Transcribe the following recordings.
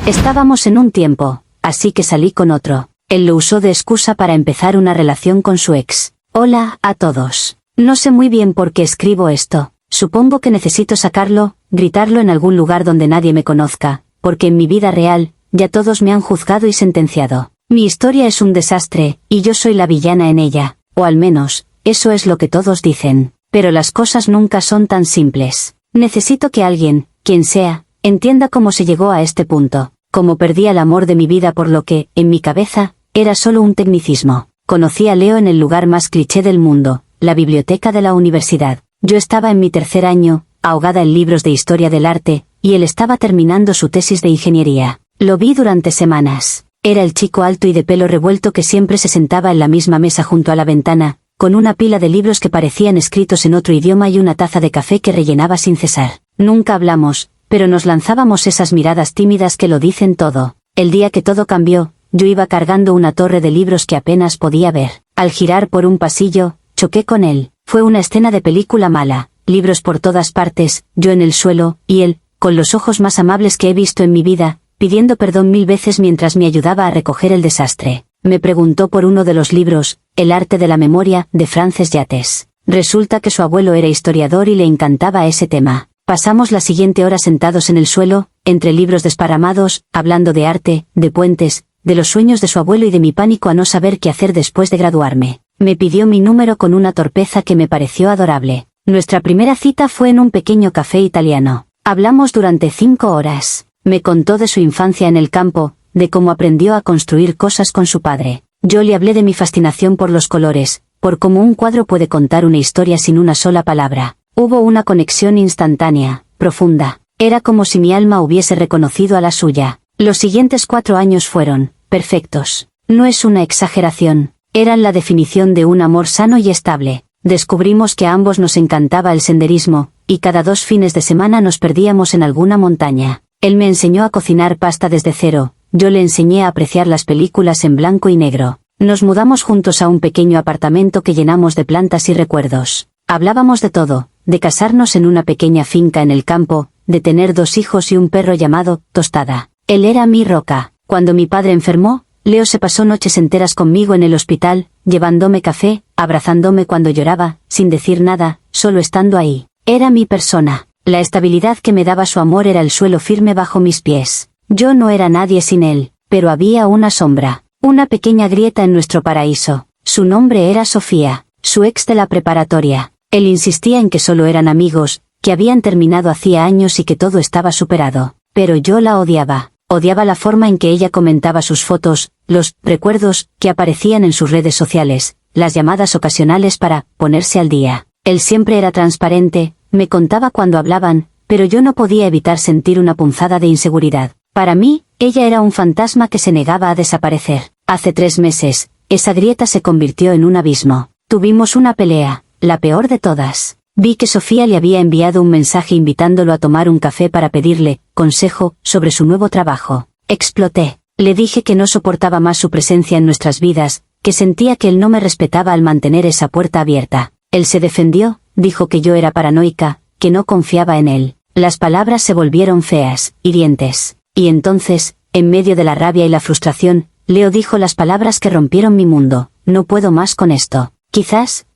Estábamos en un tiempo, así que salí con otro. Él lo usó de excusa para empezar una relación con su ex. Hola a todos. No sé muy bien por qué escribo esto. Supongo que necesito sacarlo, gritarlo en algún lugar donde nadie me conozca, porque en mi vida real, ya todos me han juzgado y sentenciado. Mi historia es un desastre, y yo soy la villana en ella, o al menos, eso es lo que todos dicen. Pero las cosas nunca son tan simples. Necesito que alguien, quien sea, entienda cómo se llegó a este punto, cómo perdí el amor de mi vida por lo que, en mi cabeza, era solo un tecnicismo. Conocí a Leo en el lugar más cliché del mundo, la biblioteca de la universidad. Yo estaba en mi tercer año, ahogada en libros de historia del arte, y él estaba terminando su tesis de ingeniería. Lo vi durante semanas. Era el chico alto y de pelo revuelto que siempre se sentaba en la misma mesa junto a la ventana, con una pila de libros que parecían escritos en otro idioma y una taza de café que rellenaba sin cesar. Nunca hablamos, pero nos lanzábamos esas miradas tímidas que lo dicen todo. El día que todo cambió, yo iba cargando una torre de libros que apenas podía ver. Al girar por un pasillo, choqué con él. Fue una escena de película mala, libros por todas partes, yo en el suelo, y él, con los ojos más amables que he visto en mi vida, pidiendo perdón 1000 veces mientras me ayudaba a recoger el desastre. Me preguntó por uno de los libros, El arte de la memoria, de Frances Yates. Resulta que su abuelo era historiador y le encantaba ese tema. Pasamos la siguiente hora sentados en el suelo, entre libros desparramados, hablando de arte, de puentes, de los sueños de su abuelo y de mi pánico a no saber qué hacer después de graduarme. Me pidió mi número con una torpeza que me pareció adorable. Nuestra primera cita fue en un pequeño café italiano. Hablamos durante 5 horas. Me contó de su infancia en el campo, de cómo aprendió a construir cosas con su padre. Yo le hablé de mi fascinación por los colores, por cómo un cuadro puede contar una historia sin una sola palabra. Hubo una conexión instantánea, profunda. Era como si mi alma hubiese reconocido a la suya. Los siguientes 4 años fueron perfectos. No es una exageración. Eran la definición de un amor sano y estable. Descubrimos que a ambos nos encantaba el senderismo, y cada 2 fines de semana nos perdíamos en alguna montaña. Él me enseñó a cocinar pasta desde cero, yo le enseñé a apreciar las películas en blanco y negro. Nos mudamos juntos a un pequeño apartamento que llenamos de plantas y recuerdos. Hablábamos de todo, de casarnos en una pequeña finca en el campo, de tener 2 hijos y un perro llamado Tostada. Él era mi roca. Cuando mi padre enfermó, Leo se pasó noches enteras conmigo en el hospital, llevándome café, abrazándome cuando lloraba, sin decir nada, solo estando ahí. Era mi persona. La estabilidad que me daba su amor era el suelo firme bajo mis pies. Yo no era nadie sin él, pero había una sombra, una pequeña grieta en nuestro paraíso. Su nombre era Sofía, su ex de la preparatoria. Él insistía en que solo eran amigos, que habían terminado hacía años y que todo estaba superado. Pero yo la odiaba. Odiaba la forma en que ella comentaba sus fotos, los recuerdos que aparecían en sus redes sociales, las llamadas ocasionales para ponerse al día. Él siempre era transparente, me contaba cuando hablaban, pero yo no podía evitar sentir una punzada de inseguridad. Para mí, ella era un fantasma que se negaba a desaparecer. Hace 3 meses, esa grieta se convirtió en un abismo. Tuvimos una pelea, la peor de todas. Vi que Sofía le había enviado un mensaje invitándolo a tomar un café para pedirle consejo sobre su nuevo trabajo. Exploté. Le dije que no soportaba más su presencia en nuestras vidas, que sentía que él no me respetaba al mantener esa puerta abierta. Él se defendió, dijo que yo era paranoica, que no confiaba en él. Las palabras se volvieron feas, hirientes. Y entonces, en medio de la rabia y la frustración, Leo dijo las palabras que rompieron mi mundo: no puedo más con esto. Quizás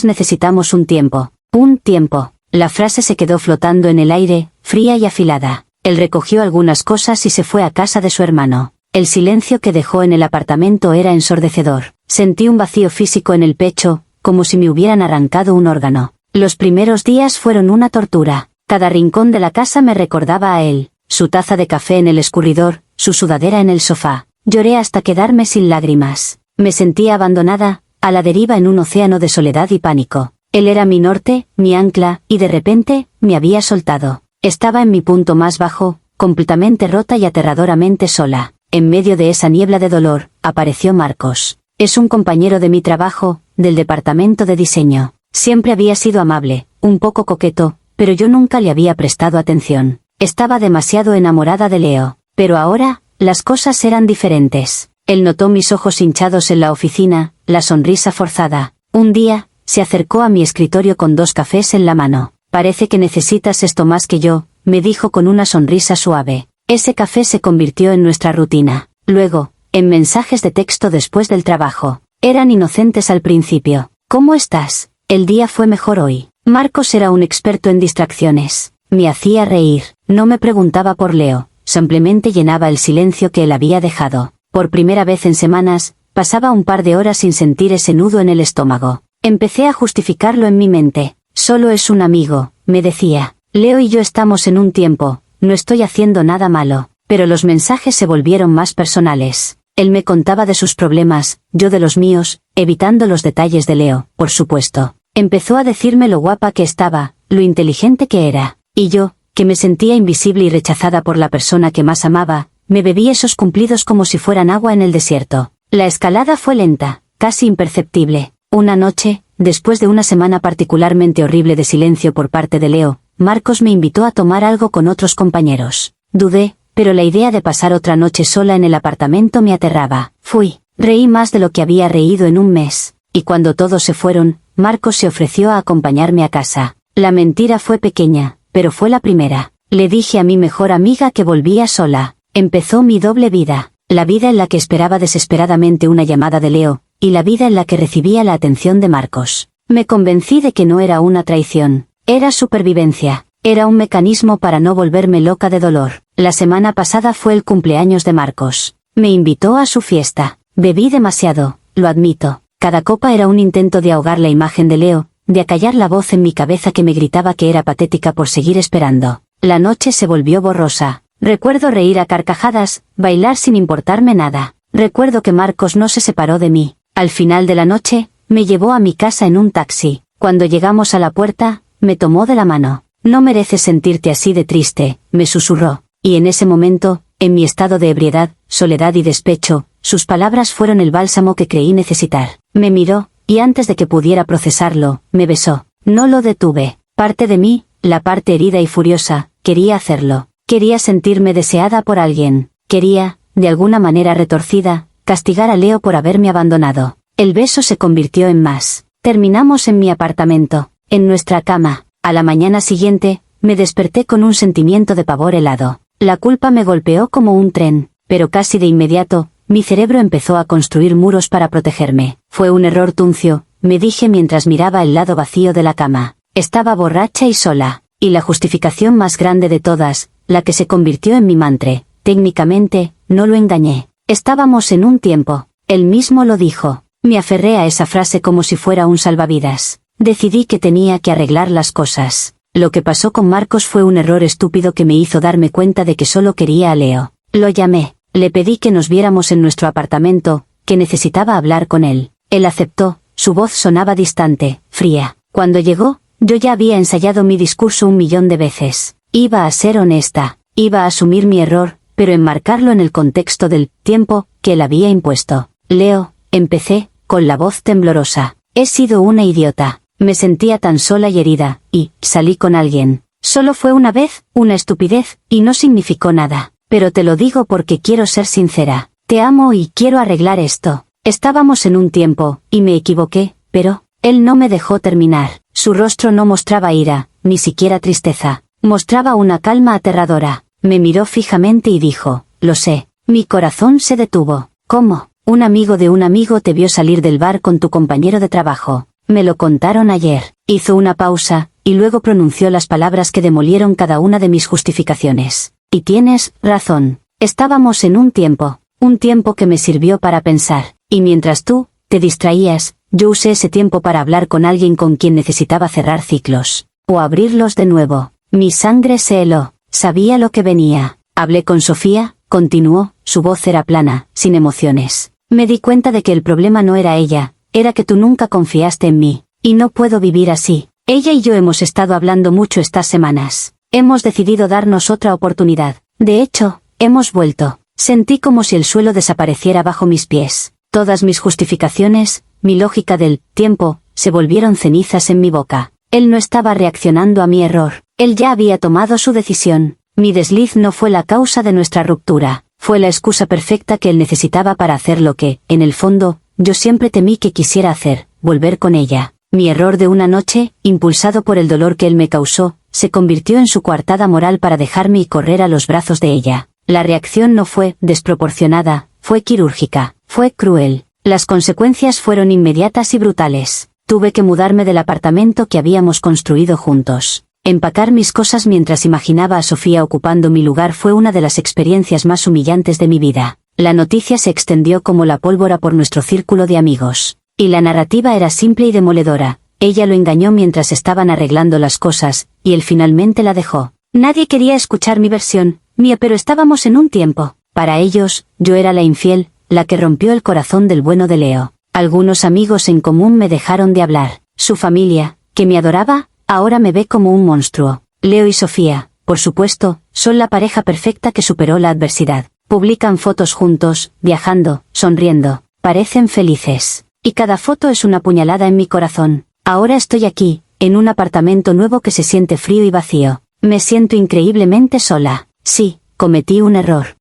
necesitamos un tiempo. Un tiempo. La frase se quedó flotando en el aire, fría y afilada. Él recogió algunas cosas y se fue a casa de su hermano. El silencio que dejó en el apartamento era ensordecedor. Sentí un vacío físico en el pecho, como si me hubieran arrancado un órgano. Los primeros días fueron una tortura. Cada rincón de la casa me recordaba a él. Su taza de café en el escurridor, su sudadera en el sofá. Lloré hasta quedarme sin lágrimas. Me sentía abandonada, a la deriva en un océano de soledad y pánico. Él era mi norte, mi ancla, y de repente, me había soltado. Estaba en mi punto más bajo, completamente rota y aterradoramente sola. En medio de esa niebla de dolor, apareció Marcos. Es un compañero de mi trabajo, del departamento de diseño. Siempre había sido amable, un poco coqueto, pero yo nunca le había prestado atención. Estaba demasiado enamorada de Leo. Pero ahora, las cosas eran diferentes. Él notó mis ojos hinchados en la oficina, la sonrisa forzada. Un día, se acercó a mi escritorio con 2 cafés en la mano. Parece que necesitas esto más que yo, me dijo con una sonrisa suave. Ese café se convirtió en nuestra rutina. Luego, en mensajes de texto después del trabajo. Eran inocentes al principio. ¿Cómo estás? El día fue mejor hoy. Marcos era un experto en distracciones. Me hacía reír. No me preguntaba por Leo. Simplemente llenaba el silencio que él había dejado. Por primera vez en semanas, pasaba un par de horas sin sentir ese nudo en el estómago. Empecé a justificarlo en mi mente. Solo es un amigo, me decía. Leo y yo estamos en un tiempo, no estoy haciendo nada malo. Pero los mensajes se volvieron más personales. Él me contaba de sus problemas, yo de los míos, evitando los detalles de Leo, por supuesto. Empezó a decirme lo guapa que estaba, lo inteligente que era. Y yo, que me sentía invisible y rechazada por la persona que más amaba, me bebí esos cumplidos como si fueran agua en el desierto. La escalada fue lenta, casi imperceptible. Una noche, después de una semana particularmente horrible de silencio por parte de Leo, Marcos me invitó a tomar algo con otros compañeros. Dudé, pero la idea de pasar otra noche sola en el apartamento me aterraba. Fui. Reí más de lo que había reído en un mes. Y cuando todos se fueron, Marcos se ofreció a acompañarme a casa. La mentira fue pequeña, pero fue la primera. Le dije a mi mejor amiga que volvía sola. Empezó mi doble vida. La vida en la que esperaba desesperadamente una llamada de Leo, y la vida en la que recibía la atención de Marcos. Me convencí de que no era una traición. Era supervivencia. Era un mecanismo para no volverme loca de dolor. La semana pasada fue el cumpleaños de Marcos. Me invitó a su fiesta. Bebí demasiado, lo admito. Cada copa era un intento de ahogar la imagen de Leo, de acallar la voz en mi cabeza que me gritaba que era patética por seguir esperando. La noche se volvió borrosa. Recuerdo reír a carcajadas, bailar sin importarme nada. Recuerdo que Marcos no se separó de mí. Al final de la noche, me llevó a mi casa en un taxi. Cuando llegamos a la puerta, me tomó de la mano. No mereces sentirte así de triste, me susurró. Y en ese momento, en mi estado de ebriedad, soledad y despecho, sus palabras fueron el bálsamo que creí necesitar. Me miró, y antes de que pudiera procesarlo, me besó. No lo detuve. Parte de mí, la parte herida y furiosa, quería hacerlo. Quería sentirme deseada por alguien. Quería, de alguna manera retorcida, castigar a Leo por haberme abandonado. El beso se convirtió en más. Terminamos en mi apartamento, en nuestra cama. A la mañana siguiente, me desperté con un sentimiento de pavor helado. La culpa me golpeó como un tren, pero casi de inmediato, mi cerebro empezó a construir muros para protegerme. Fue un error tuncio, me dije mientras miraba el lado vacío de la cama. Estaba borracha y sola. Y la justificación más grande de todas, la que se convirtió en mi mantra. Técnicamente, no lo engañé. Estábamos en un tiempo. Él mismo lo dijo. Me aferré a esa frase como si fuera un salvavidas. Decidí que tenía que arreglar las cosas. Lo que pasó con Marcos fue un error estúpido que me hizo darme cuenta de que solo quería a Leo. Lo llamé. Le pedí que nos viéramos en nuestro apartamento, que necesitaba hablar con él. Él aceptó. Su voz sonaba distante, fría. Cuando llegó, yo ya había ensayado mi discurso 1.000.000 de veces. Iba a ser honesta. Iba a asumir mi error, pero enmarcarlo en el contexto del tiempo que él había impuesto. Leo, empecé, con la voz temblorosa. He sido una idiota. Me sentía tan sola y herida, y salí con alguien. Solo fue una vez, una estupidez, y no significó nada. Pero te lo digo porque quiero ser sincera. Te amo y quiero arreglar esto. Estábamos en un tiempo, y me equivoqué, pero él no me dejó terminar. Su rostro no mostraba ira, ni siquiera tristeza. Mostraba una calma aterradora. Me miró fijamente y dijo, lo sé. Mi corazón se detuvo. ¿Cómo? Un amigo de un amigo te vio salir del bar con tu compañero de trabajo. Me lo contaron ayer. Hizo una pausa, y luego pronunció las palabras que demolieron cada una de mis justificaciones. Y tienes razón. Estábamos en un tiempo que me sirvió para pensar, y mientras tú te distraías, yo usé ese tiempo para hablar con alguien con quien necesitaba cerrar ciclos, o abrirlos de nuevo. Mi sangre se heló, sabía lo que venía. Hablé con Sofía, continuó, su voz era plana, sin emociones. Me di cuenta de que el problema no era ella, era que tú nunca confiaste en mí, y no puedo vivir así. Ella y yo hemos estado hablando mucho estas semanas. Hemos decidido darnos otra oportunidad. De hecho, hemos vuelto. Sentí como si el suelo desapareciera bajo mis pies. Todas mis justificaciones, mi lógica del tiempo, se volvieron cenizas en mi boca. Él no estaba reaccionando a mi error. Él ya había tomado su decisión. Mi desliz no fue la causa de nuestra ruptura. Fue la excusa perfecta que él necesitaba para hacer lo que, en el fondo, yo siempre temí que quisiera hacer, volver con ella. Mi error de una noche, impulsado por el dolor que él me causó, se convirtió en su coartada moral para dejarme y correr a los brazos de ella. La reacción no fue desproporcionada, fue quirúrgica, fue cruel. Las consecuencias fueron inmediatas y brutales. Tuve que mudarme del apartamento que habíamos construido juntos. Empacar mis cosas mientras imaginaba a Sofía ocupando mi lugar fue una de las experiencias más humillantes de mi vida. La noticia se extendió como la pólvora por nuestro círculo de amigos. Y la narrativa era simple y demoledora. Ella lo engañó mientras estaban arreglando las cosas, y él finalmente la dejó. Nadie quería escuchar mi versión, mía, pero estábamos en un tiempo. Para ellos, yo era la infiel, la que rompió el corazón del bueno de Leo. Algunos amigos en común me dejaron de hablar. Su familia, que me adoraba, ahora me ve como un monstruo. Leo y Sofía, por supuesto, son la pareja perfecta que superó la adversidad. Publican fotos juntos, viajando, sonriendo. Parecen felices. Y cada foto es una puñalada en mi corazón. Ahora estoy aquí, en un apartamento nuevo que se siente frío y vacío. Me siento increíblemente sola. Sí, cometí un error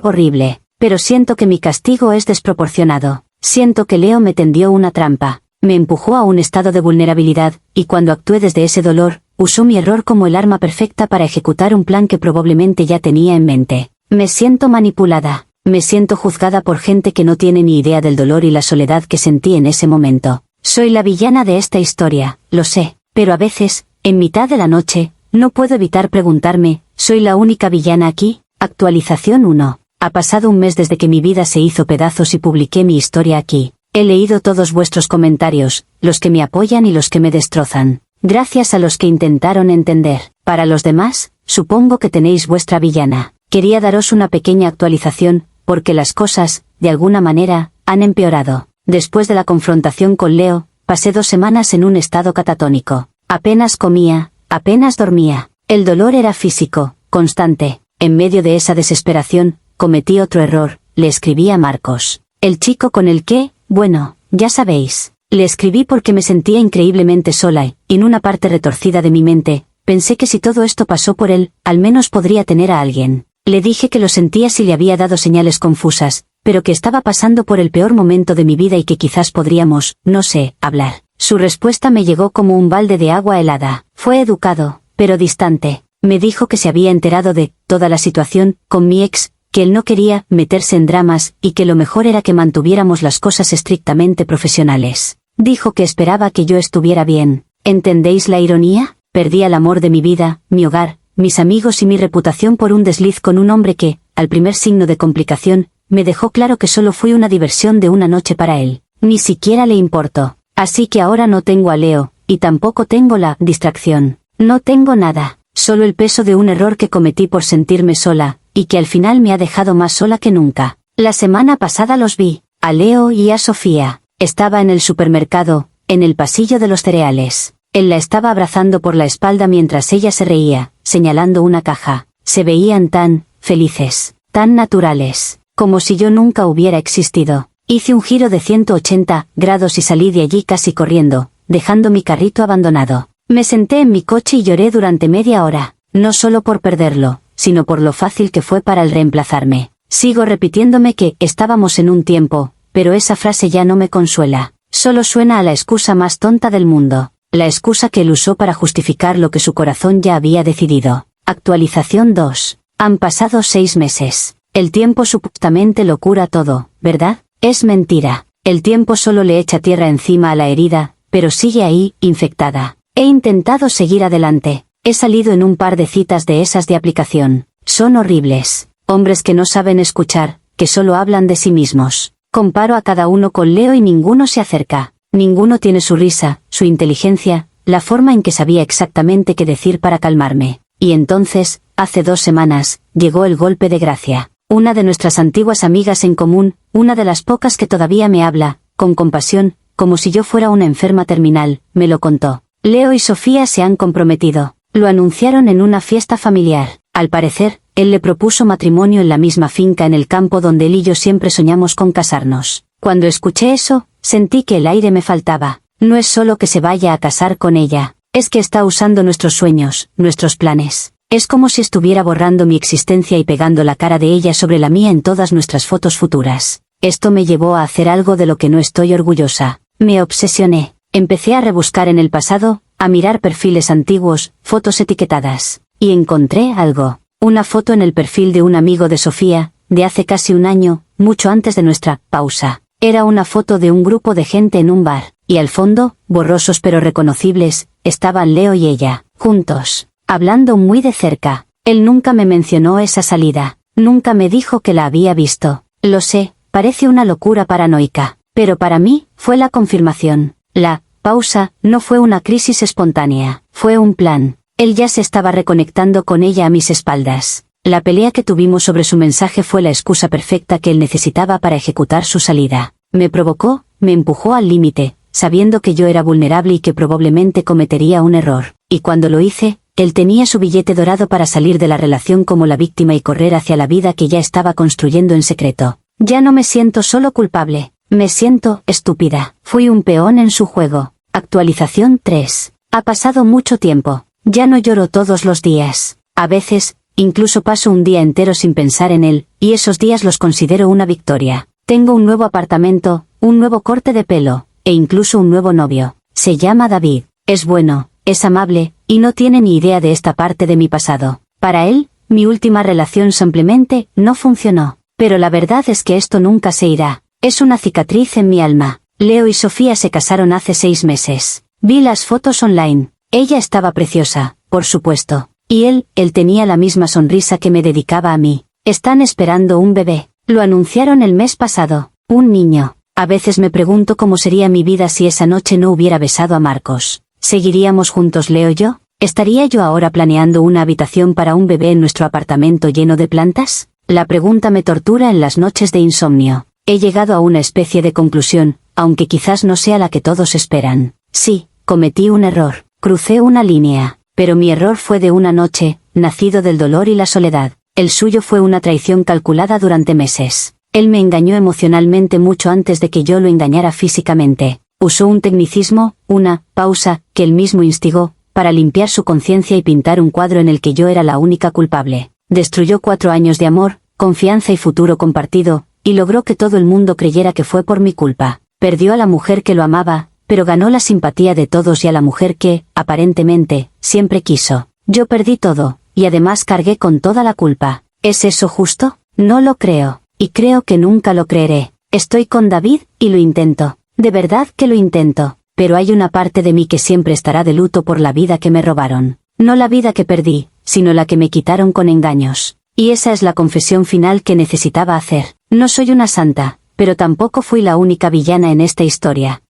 horrible. Pero siento que mi castigo es desproporcionado. Siento que Leo me tendió una trampa. Me empujó a un estado de vulnerabilidad, y cuando actué desde ese dolor, usó mi error como el arma perfecta para ejecutar un plan que probablemente ya tenía en mente. Me siento manipulada. Me siento juzgada por gente que no tiene ni idea del dolor y la soledad que sentí en ese momento. Soy la villana de esta historia, lo sé, pero a veces, en mitad de la noche, no puedo evitar preguntarme, ¿soy la única villana aquí? Actualización 1. Ha pasado un mes desde que mi vida se hizo pedazos y publiqué mi historia aquí. He leído todos vuestros comentarios, los que me apoyan y los que me destrozan. Gracias a los que intentaron entender. Para los demás, supongo que tenéis vuestra villana. Quería daros una pequeña actualización, porque las cosas, de alguna manera, han empeorado. Después de la confrontación con Leo, pasé 2 semanas en un estado catatónico. Apenas comía, apenas dormía. El dolor era físico, constante. En medio de esa desesperación, cometí otro error, le escribí a Marcos. El chico con el que, bueno, ya sabéis. Le escribí porque me sentía increíblemente sola y, en una parte retorcida de mi mente, pensé que si todo esto pasó por él, al menos podría tener a alguien. Le dije que lo sentía si le había dado señales confusas, pero que estaba pasando por el peor momento de mi vida y que quizás podríamos, no sé, hablar. Su respuesta me llegó como un balde de agua helada. Fue educado, pero distante. Me dijo que se había enterado de toda la situación con mi ex, que él no quería meterse en dramas y que lo mejor era que mantuviéramos las cosas estrictamente profesionales. Dijo que esperaba que yo estuviera bien. ¿Entendéis la ironía? Perdí el amor de mi vida, mi hogar, mis amigos y mi reputación por un desliz con un hombre que, al primer signo de complicación, me dejó claro que solo fui una diversión de una noche para él. Ni siquiera le importó. Así que ahora no tengo a Leo, y tampoco tengo la distracción. No tengo nada, solo el peso de un error que cometí por sentirme sola, y que al final me ha dejado más sola que nunca. La semana pasada los vi, a Leo y a Sofía. Estaba en el supermercado, en el pasillo de los cereales. Él la estaba abrazando por la espalda mientras ella se reía, señalando una caja. Se veían tan felices, tan naturales, como si yo nunca hubiera existido. Hice un giro de 180 grados y salí de allí casi corriendo, dejando mi carrito abandonado. Me senté en mi coche y lloré durante media hora, no solo por perderlo, sino por lo fácil que fue para él reemplazarme. Sigo repitiéndome que estábamos en un tiempo, pero esa frase ya no me consuela. Solo suena a la excusa más tonta del mundo. La excusa que él usó para justificar lo que su corazón ya había decidido. Actualización 2. Han pasado 6 meses. El tiempo supuestamente lo cura todo, ¿verdad? Es mentira. El tiempo solo le echa tierra encima a la herida, pero sigue ahí, infectada. He intentado seguir adelante. He salido en un par de citas de esas de aplicación. Son horribles. Hombres que no saben escuchar, que solo hablan de sí mismos. Comparo a cada uno con Leo y ninguno se acerca. Ninguno tiene su risa, su inteligencia, la forma en que sabía exactamente qué decir para calmarme. Y entonces, hace 2 semanas, llegó el golpe de gracia. Una de nuestras antiguas amigas en común, una de las pocas que todavía me habla, con compasión, como si yo fuera una enferma terminal, me lo contó. Leo y Sofía se han comprometido. Lo anunciaron en una fiesta familiar. Al parecer, él le propuso matrimonio en la misma finca en el campo donde él y yo siempre soñamos con casarnos. Cuando escuché eso, sentí que el aire me faltaba. No es solo que se vaya a casar con ella, es que está usando nuestros sueños, nuestros planes. Es como si estuviera borrando mi existencia y pegando la cara de ella sobre la mía en todas nuestras fotos futuras. Esto me llevó a hacer algo de lo que no estoy orgullosa. Me obsesioné. Empecé a rebuscar en el pasado, a mirar perfiles antiguos, fotos etiquetadas. Y encontré algo. Una foto en el perfil de un amigo de Sofía, de hace casi un año, mucho antes de nuestra pausa. Era una foto de un grupo de gente en un bar, y al fondo, borrosos pero reconocibles, estaban Leo y ella, juntos, hablando muy de cerca. Él nunca me mencionó esa salida, nunca me dijo que la había visto. Lo sé, parece una locura paranoica, pero para mí, fue la confirmación. La pausa no fue una crisis espontánea, fue un plan. Él ya se estaba reconectando con ella a mis espaldas. La pelea que tuvimos sobre su mensaje fue la excusa perfecta que él necesitaba para ejecutar su salida. Me provocó, me empujó al límite, sabiendo que yo era vulnerable y que probablemente cometería un error. Y cuando lo hice, él tenía su billete dorado para salir de la relación como la víctima y correr hacia la vida que ya estaba construyendo en secreto. Ya no me siento solo culpable, me siento estúpida. Fui un peón en su juego. Actualización 3. Ha pasado mucho tiempo. Ya no lloro todos los días. A veces, incluso paso un día entero sin pensar en él, y esos días los considero una victoria. Tengo un nuevo apartamento, un nuevo corte de pelo, e incluso un nuevo novio. Se llama David. Es bueno, es amable, y no tiene ni idea de esta parte de mi pasado. Para él, mi última relación simplemente no funcionó. Pero la verdad es que esto nunca se irá. Es una cicatriz en mi alma. Leo y Sofía se casaron hace 6 meses. Vi las fotos online. Ella estaba preciosa, por supuesto. Y él tenía la misma sonrisa que me dedicaba a mí. Están esperando un bebé. Lo anunciaron el mes pasado. Un niño. A veces me pregunto cómo sería mi vida si esa noche no hubiera besado a Marcos. ¿Seguiríamos juntos Leo y yo? ¿Estaría yo ahora planeando una habitación para un bebé en nuestro apartamento lleno de plantas? La pregunta me tortura en las noches de insomnio. He llegado a una especie de conclusión, aunque quizás no sea la que todos esperan. Sí, cometí un error. Crucé una línea, pero mi error fue de una noche, nacido del dolor y la soledad. El suyo fue una traición calculada durante meses. Él me engañó emocionalmente mucho antes de que yo lo engañara físicamente. Usó un tecnicismo, una pausa, que él mismo instigó, para limpiar su conciencia y pintar un cuadro en el que yo era la única culpable. Destruyó 4 años de amor, confianza y futuro compartido, y logró que todo el mundo creyera que fue por mi culpa. Perdió a la mujer que lo amaba, pero ganó la simpatía de todos y a la mujer que, aparentemente, siempre quiso. Yo perdí todo, y además cargué con toda la culpa. ¿Es eso justo? No lo creo, y creo que nunca lo creeré. Estoy con David, y lo intento. De verdad que lo intento, pero hay una parte de mí que siempre estará de luto por la vida que me robaron. No la vida que perdí, sino la que me quitaron con engaños. Y esa es la confesión final que necesitaba hacer. No soy una santa, pero tampoco fui la única villana en esta historia.